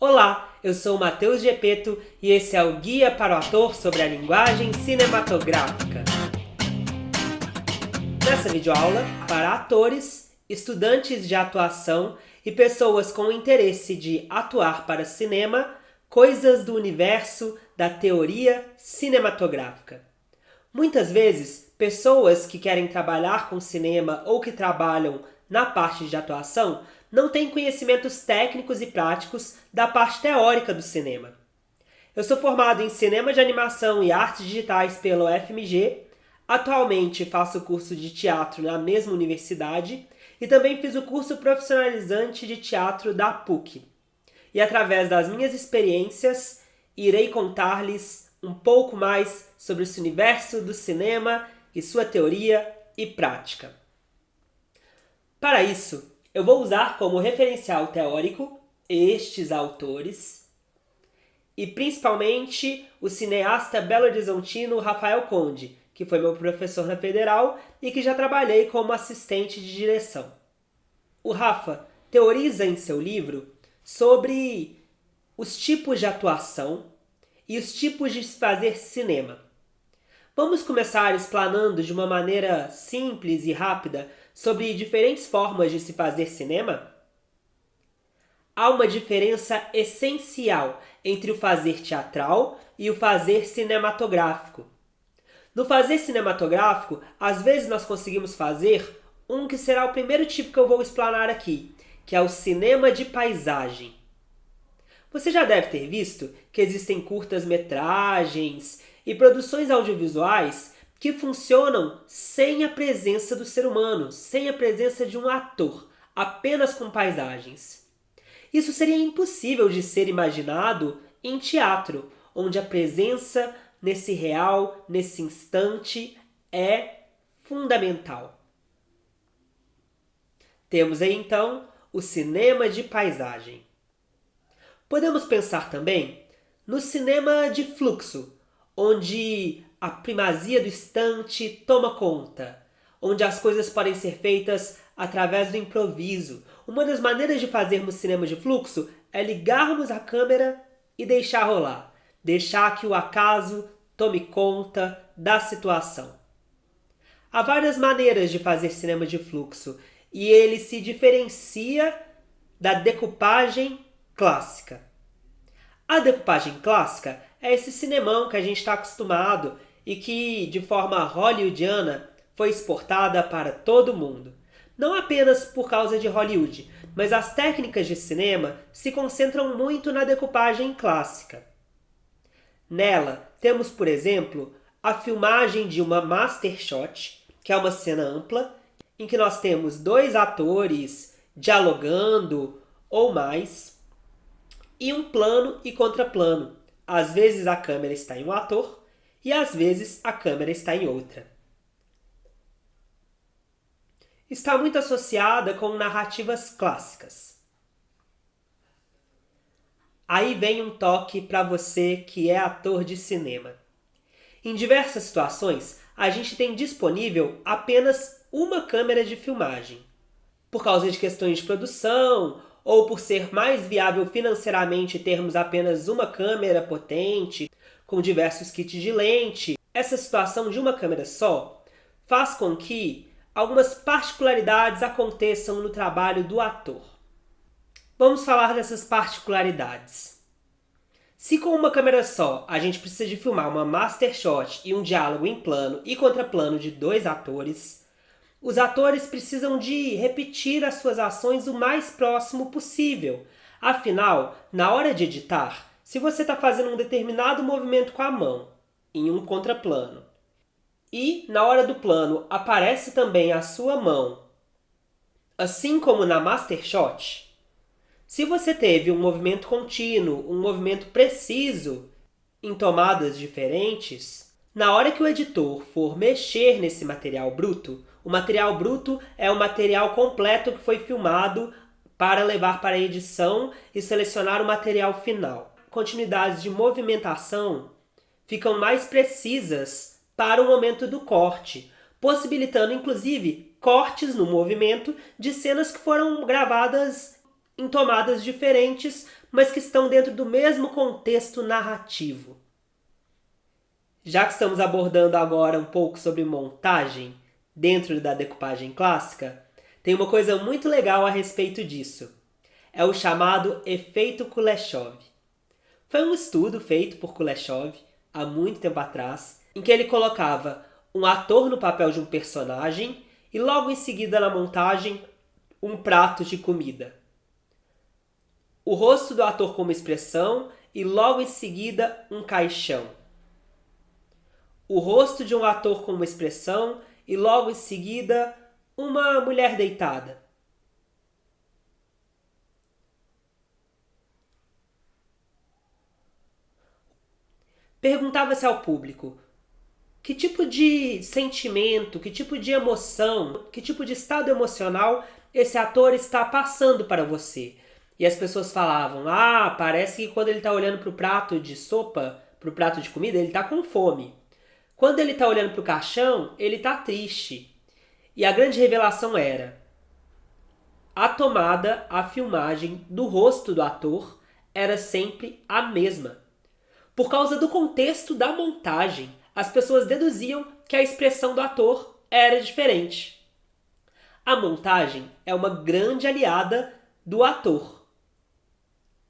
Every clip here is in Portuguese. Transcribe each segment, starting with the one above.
Olá, eu sou o Matheus Gepeto e esse é o Guia para o Ator sobre a Linguagem Cinematográfica. Nessa videoaula, para atores, estudantes de atuação e pessoas com interesse de atuar para cinema, coisas do universo da teoria cinematográfica. Muitas vezes, pessoas que querem trabalhar com cinema ou que trabalham na parte de atuação não têm conhecimentos técnicos e práticos da parte teórica do cinema. Eu sou formado em Cinema de Animação e Artes Digitais pela UFMG, atualmente faço o curso de teatro na mesma universidade e também fiz o curso profissionalizante de teatro da PUC. E através das minhas experiências, irei contar-lhes um pouco mais sobre esse universo do cinema e sua teoria e prática. Para isso, eu vou usar como referencial teórico estes autores e principalmente o cineasta belo-horizontino Rafael Conde, que foi meu professor na Federal e que já trabalhei como assistente de direção. O Rafa teoriza em seu livro sobre os tipos de atuação e os tipos de se fazer cinema. Vamos começar explanando de uma maneira simples e rápida sobre diferentes formas de se fazer cinema? Há uma diferença essencial entre o fazer teatral e o fazer cinematográfico. No fazer cinematográfico, às vezes nós conseguimos fazer um que será o primeiro tipo que eu vou explanar aqui, que é o cinema de paisagem. Você já deve ter visto que existem curtas-metragens e produções audiovisuais que funcionam sem a presença do ser humano, sem a presença de um ator, apenas com paisagens. Isso seria impossível de ser imaginado em teatro, onde a presença nesse real, nesse instante, é fundamental. Temos aí então o cinema de paisagem. Podemos pensar também no cinema de fluxo, onde a primazia do instante toma conta, onde as coisas podem ser feitas através do improviso. Uma das maneiras de fazermos cinema de fluxo é ligarmos a câmera e deixar rolar, deixar que o acaso tome conta da situação. Há várias maneiras de fazer cinema de fluxo e ele se diferencia da decupagem clássica. A decupagem clássica é esse cinemão que a gente está acostumado e que, de forma hollywoodiana, foi exportada para todo mundo. Não apenas por causa de Hollywood, mas as técnicas de cinema se concentram muito na decupagem clássica. Nela, temos, por exemplo, a filmagem de uma master shot, que é uma cena ampla, em que nós temos dois atores dialogando ou mais, e um plano e contraplano. Às vezes a câmera está em um ator e às vezes a câmera está em outra. Está muito associada com narrativas clássicas. Aí vem um toque para você que é ator de cinema. Em diversas situações, a gente tem disponível apenas uma câmera de filmagem. Por causa de questões de produção, ou por ser mais viável financeiramente termos apenas uma câmera potente, com diversos kits de lente, essa situação de uma câmera só faz com que algumas particularidades aconteçam no trabalho do ator. Vamos falar dessas particularidades. Se com uma câmera só a gente precisa de filmar uma master shot e um diálogo em plano e contraplano de dois atores, os atores precisam de repetir as suas ações o mais próximo possível. Afinal, na hora de editar, se você está fazendo um determinado movimento com a mão, em um contraplano, e na hora do plano aparece também a sua mão, assim como na master shot, se você teve um movimento contínuo, um movimento preciso, em tomadas diferentes, na hora que o editor for mexer nesse material bruto, o material bruto é o material completo que foi filmado para levar para a edição e selecionar o material final. Continuidades de movimentação ficam mais precisas para o momento do corte, possibilitando inclusive cortes no movimento de cenas que foram gravadas em tomadas diferentes mas que estão dentro do mesmo contexto narrativo. Já que estamos abordando agora um pouco sobre montagem dentro da decupagem clássica, tem uma coisa muito legal a respeito disso. É o chamado efeito Kuleshov. Foi um estudo feito por Kuleshov há muito tempo atrás, em que ele colocava um ator no papel de um personagem e logo em seguida na montagem um prato de comida. O rosto do ator com uma expressão e logo em seguida um caixão. O rosto de um ator com uma expressão e logo em seguida uma mulher deitada. Perguntava-se ao público que tipo de sentimento, que tipo de emoção, que tipo de estado emocional esse ator está passando para você. E as pessoas falavam, parece que quando ele está olhando para o prato de sopa, para o prato de comida, ele está com fome. Quando ele está olhando para o caixão, ele está triste. E a grande revelação era a tomada, a filmagem do rosto do ator era sempre a mesma. Por causa do contexto da montagem, as pessoas deduziam que a expressão do ator era diferente. A montagem é uma grande aliada do ator.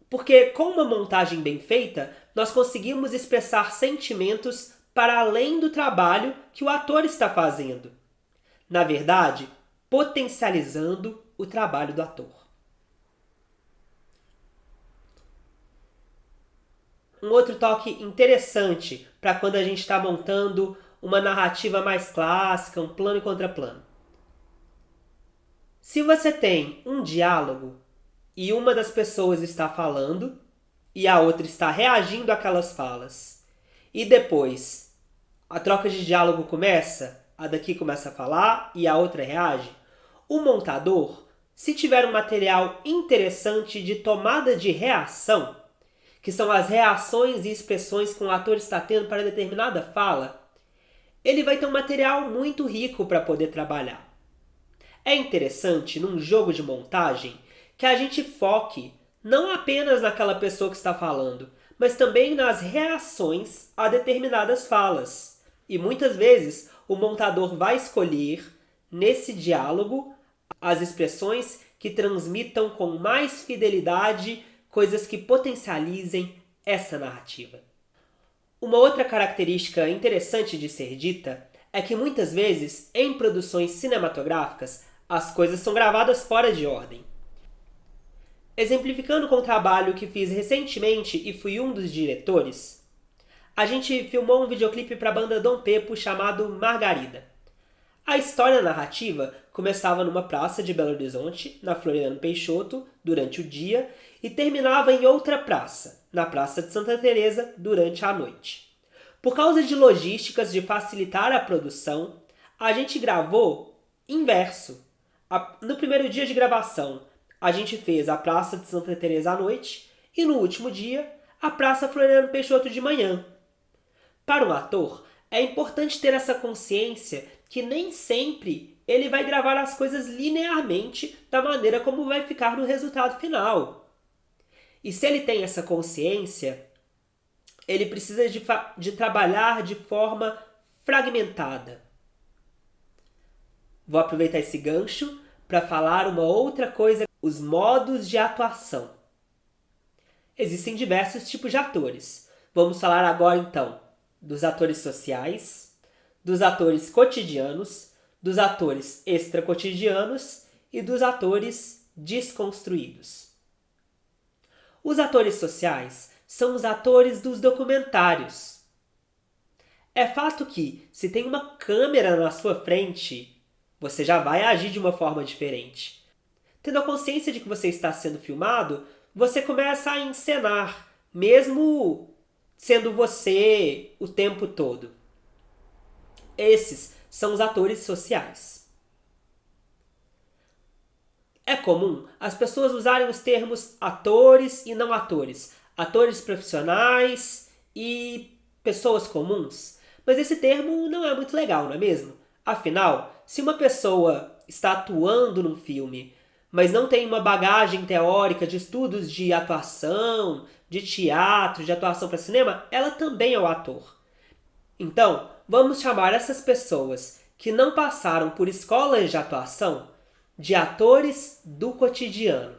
Porque com uma montagem bem feita, nós conseguimos expressar sentimentos para além do trabalho que o ator está fazendo. Na verdade, potencializando o trabalho do ator. Um outro toque interessante para quando a gente está montando uma narrativa mais clássica, um plano e contraplano. Se você tem um diálogo e uma das pessoas está falando e a outra está reagindo àquelas falas, e depois a troca de diálogo começa, a daqui começa a falar e a outra reage, o montador, se tiver um material interessante de tomada de reação, que são as reações e expressões que o ator está tendo para determinada fala, ele vai ter um material muito rico para poder trabalhar. É interessante, num jogo de montagem, que a gente foque não apenas naquela pessoa que está falando, mas também nas reações a determinadas falas. E muitas vezes o montador vai escolher, nesse diálogo, as expressões que transmitam com mais fidelidade coisas que potencializem essa narrativa. Uma outra característica interessante de ser dita é que muitas vezes, em produções cinematográficas, as coisas são gravadas fora de ordem. Exemplificando com o trabalho que fiz recentemente e fui um dos diretores, a gente filmou um videoclipe para a banda Dom Pepo chamado Margarida. A história narrativa começava numa praça de Belo Horizonte, na Floriano Peixoto, durante o dia, e terminava em outra praça, na Praça de Santa Teresa, durante a noite. Por causa de logísticas de facilitar a produção, a gente gravou inverso. No primeiro dia de gravação, a gente fez a Praça de Santa Teresa à noite e no último dia, a Praça Floriano Peixoto de manhã. Para um ator, é importante ter essa consciência que nem sempre ele vai gravar as coisas linearmente da maneira como vai ficar no resultado final. E se ele tem essa consciência, ele precisa de trabalhar de forma fragmentada. Vou aproveitar esse gancho para falar uma outra coisa, os modos de atuação. Existem diversos tipos de atores. Vamos falar agora então dos atores sociais, dos atores cotidianos, dos atores extracotidianos e dos atores desconstruídos. Os atores sociais são os atores dos documentários. É fato que, se tem uma câmera na sua frente, você já vai agir de uma forma diferente. Tendo a consciência de que você está sendo filmado, você começa a encenar, mesmo sendo você o tempo todo. Esses são os atores sociais. É comum as pessoas usarem os termos atores e não atores, atores profissionais e pessoas comuns, mas esse termo não é muito legal, não é mesmo? Afinal, se uma pessoa está atuando num filme, mas não tem uma bagagem teórica de estudos de atuação, de teatro, de atuação para cinema, ela também é o ator. Então, vamos chamar essas pessoas que não passaram por escolas de atuação de atores do cotidiano.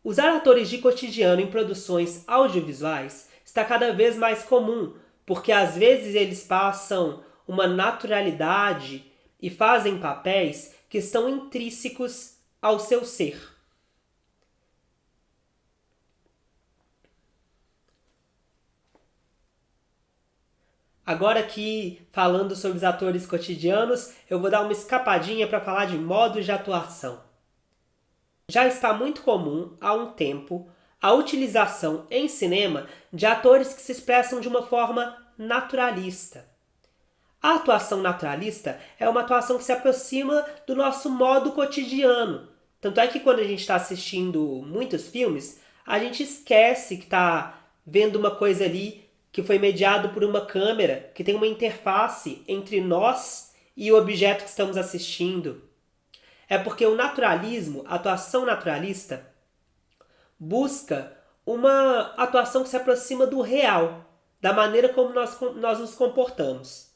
Usar atores de cotidiano em produções audiovisuais está cada vez mais comum, porque às vezes eles passam uma naturalidade e fazem papéis que estão intrínsecos ao seu ser. Agora aqui, falando sobre os atores cotidianos, eu vou dar uma escapadinha para falar de modos de atuação. Já está muito comum, há um tempo, a utilização em cinema de atores que se expressam de uma forma naturalista. A atuação naturalista é uma atuação que se aproxima do nosso modo cotidiano. Tanto é que quando a gente está assistindo muitos filmes, a gente esquece que está vendo uma coisa ali que foi mediado por uma câmera, que tem uma interface entre nós e o objeto que estamos assistindo. É porque o naturalismo, a atuação naturalista, busca uma atuação que se aproxima do real, da maneira como nós nos comportamos.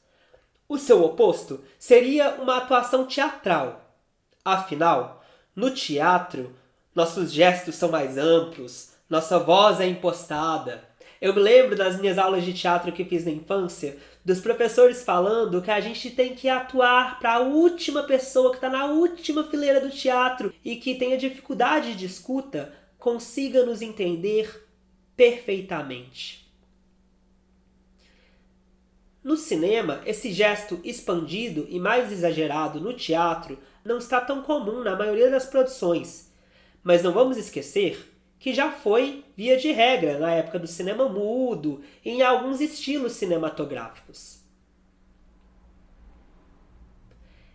O seu oposto seria uma atuação teatral. Afinal, no teatro, nossos gestos são mais amplos, nossa voz é impostada. Eu me lembro das minhas aulas de teatro que fiz na infância, dos professores falando que a gente tem que atuar para a última pessoa que está na última fileira do teatro e que tenha dificuldade de escuta, consiga nos entender perfeitamente. No cinema, esse gesto expandido e mais exagerado no teatro não está tão comum na maioria das produções, mas não vamos esquecer que já foi via de regra na época do cinema mudo e em alguns estilos cinematográficos.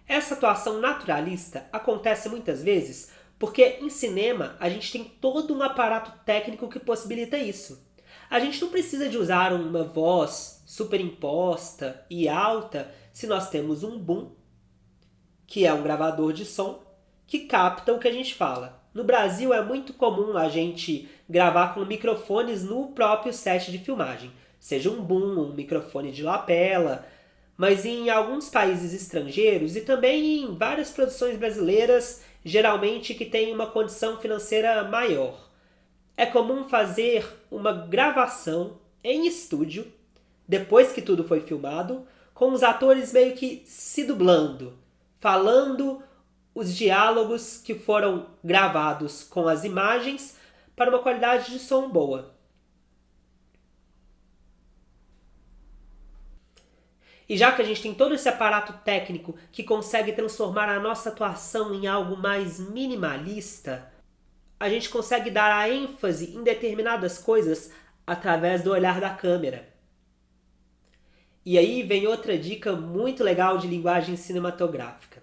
Essa atuação naturalista acontece muitas vezes porque em cinema a gente tem todo um aparato técnico que possibilita isso. A gente não precisa de usar uma voz superimposta e alta se nós temos um boom, que é um gravador de som, que capta o que a gente fala. No Brasil é muito comum a gente gravar com microfones no próprio set de filmagem, seja um boom, um microfone de lapela, mas em alguns países estrangeiros e também em várias produções brasileiras, geralmente que tem uma condição financeira maior, é comum fazer uma gravação em estúdio, depois que tudo foi filmado, com os atores meio que se dublando, falando os diálogos que foram gravados com as imagens para uma qualidade de som boa. E já que a gente tem todo esse aparato técnico que consegue transformar a nossa atuação em algo mais minimalista, a gente consegue dar a ênfase em determinadas coisas através do olhar da câmera. E aí vem outra dica muito legal de linguagem cinematográfica.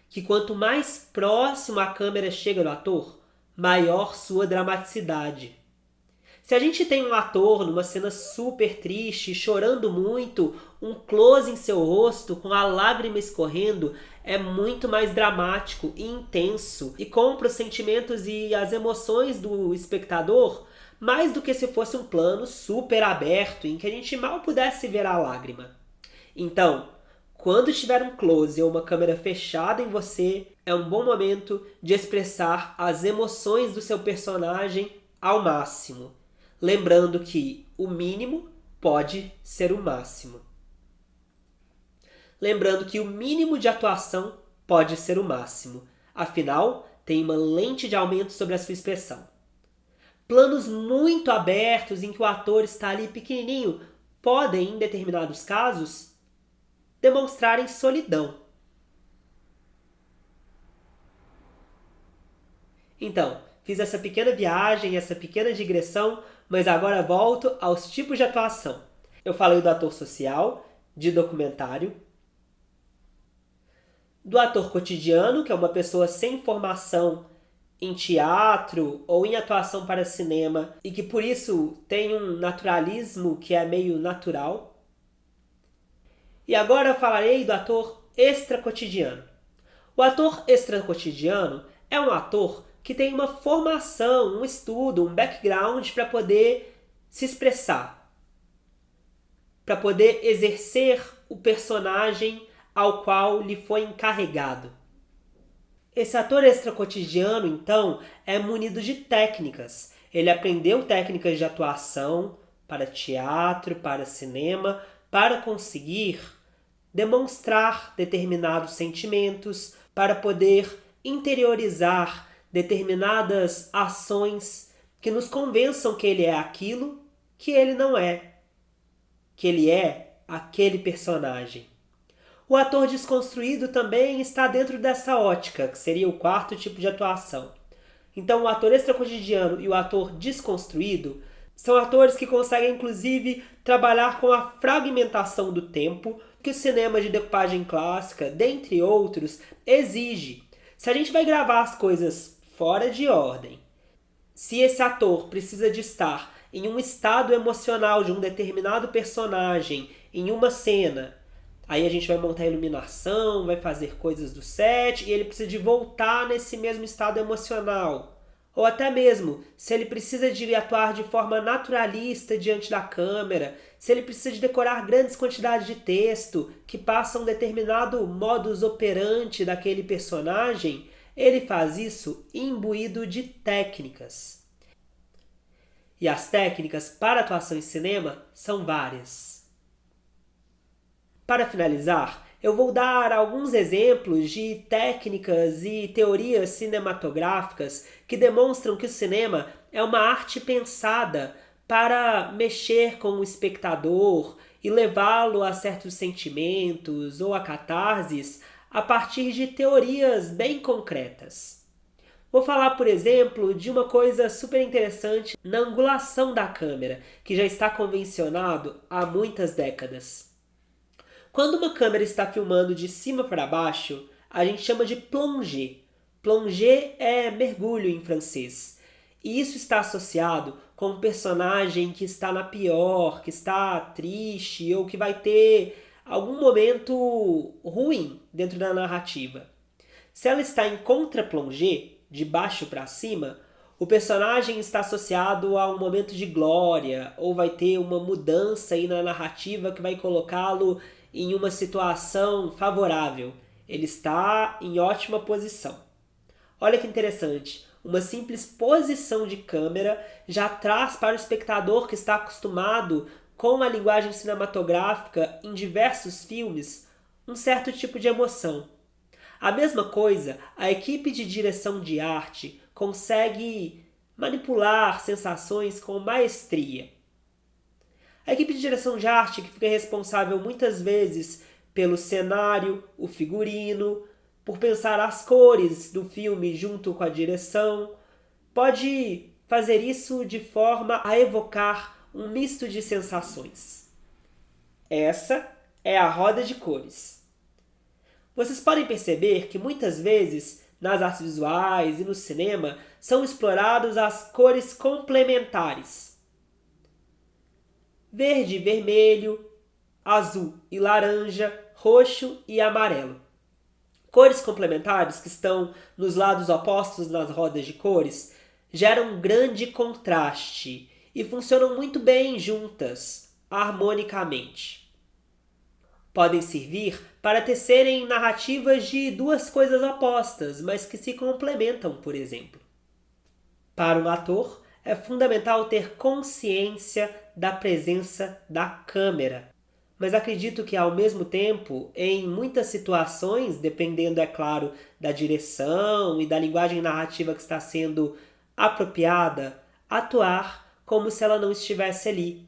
Que quanto mais próximo a câmera chega do ator, maior sua dramaticidade. Se a gente tem um ator numa cena super triste, chorando muito, um close em seu rosto com a lágrima escorrendo, é muito mais dramático e intenso e compra os sentimentos e as emoções do espectador mais do que se fosse um plano super aberto em que a gente mal pudesse ver a lágrima. Então, quando tiver um close ou uma câmera fechada em você, é um bom momento de expressar as emoções do seu personagem ao máximo. Lembrando que o mínimo pode ser o máximo. Lembrando que o mínimo de atuação pode ser o máximo. Afinal, tem uma lente de aumento sobre a sua expressão. Planos muito abertos em que o ator está ali pequenininho podem, em determinados casos, demonstrarem solidão. Então, fiz essa pequena viagem, essa pequena digressão, mas agora volto aos tipos de atuação. Eu falei do ator social, de documentário, do ator cotidiano, que é uma pessoa sem formação em teatro ou em atuação para cinema e que por isso tem um naturalismo que é meio natural. E agora eu falarei do ator extracotidiano. O ator extracotidiano é um ator que tem uma formação, um estudo, um background para poder se expressar, para poder exercer o personagem ao qual lhe foi encarregado. Esse ator extracotidiano, então, é munido de técnicas. Ele aprendeu técnicas de atuação para teatro, para cinema, para conseguir demonstrar determinados sentimentos, para poder interiorizar determinadas ações que nos convençam que ele é aquilo que ele não é, que ele é aquele personagem. O ator desconstruído também está dentro dessa ótica, que seria o quarto tipo de atuação. Então, o ator extracotidiano e o ator desconstruído são atores que conseguem, inclusive, trabalhar com a fragmentação do tempo que o cinema de decupagem clássica, dentre outros, exige. Se a gente vai gravar as coisas fora de ordem, se esse ator precisa de estar em um estado emocional de um determinado personagem em uma cena, aí a gente vai montar a iluminação, vai fazer coisas do set e ele precisa de voltar nesse mesmo estado emocional. Ou até mesmo, se ele precisa de atuar de forma naturalista diante da câmera, se ele precisa de decorar grandes quantidades de texto que passam um determinado modus operandi daquele personagem, ele faz isso imbuído de técnicas. E as técnicas para atuação em cinema são várias. Para finalizar, eu vou dar alguns exemplos de técnicas e teorias cinematográficas que demonstram que o cinema é uma arte pensada para mexer com o espectador e levá-lo a certos sentimentos ou a catarses a partir de teorias bem concretas. Vou falar, por exemplo, de uma coisa super interessante na angulação da câmera, que já está convencionado há muitas décadas. Quando uma câmera está filmando de cima para baixo, a gente chama de plongée. Plongée é mergulho em francês. E isso está associado com um personagem que está na pior, que está triste ou que vai ter algum momento ruim dentro da narrativa. Se ela está em contra-plongée, de baixo para cima, o personagem está associado a um momento de glória ou vai ter uma mudança aí na narrativa que vai colocá-lo em uma situação favorável. Ele está em ótima posição. Olha que interessante, uma simples posição de câmera já traz para o espectador que está acostumado com a linguagem cinematográfica em diversos filmes um certo tipo de emoção. A mesma coisa, a equipe de direção de arte consegue manipular sensações com maestria. A equipe de direção de arte, que fica responsável muitas vezes pelo cenário, o figurino, por pensar as cores do filme junto com a direção, pode fazer isso de forma a evocar um misto de sensações. Essa é a roda de cores. Vocês podem perceber que muitas vezes nas artes visuais e no cinema são exploradas as cores complementares. Verde e vermelho, azul e laranja, roxo e amarelo. Cores complementares que estão nos lados opostos nas rodas de cores geram um grande contraste e funcionam muito bem juntas, harmonicamente. Podem servir para tecerem narrativas de duas coisas opostas, mas que se complementam, por exemplo. Para um ator, é fundamental ter consciência da presença da câmera. Mas acredito que, ao mesmo tempo, em muitas situações, dependendo, é claro, da direção e da linguagem narrativa que está sendo apropriada, atuar como se ela não estivesse ali.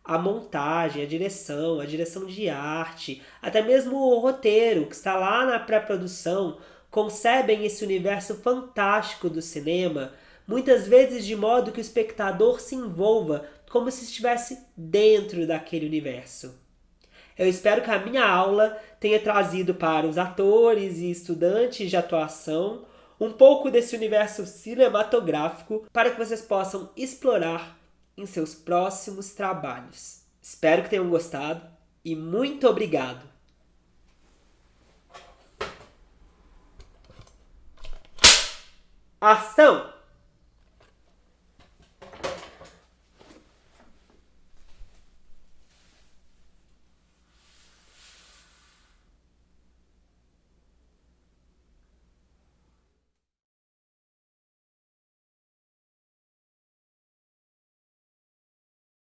A montagem, a direção de arte, até mesmo o roteiro, que está lá na pré-produção, concebem esse universo fantástico do cinema, muitas vezes de modo que o espectador se envolva como se estivesse dentro daquele universo. Eu espero que a minha aula tenha trazido para os atores e estudantes de atuação um pouco desse universo cinematográfico para que vocês possam explorar em seus próximos trabalhos. Espero que tenham gostado e muito obrigado! Ação!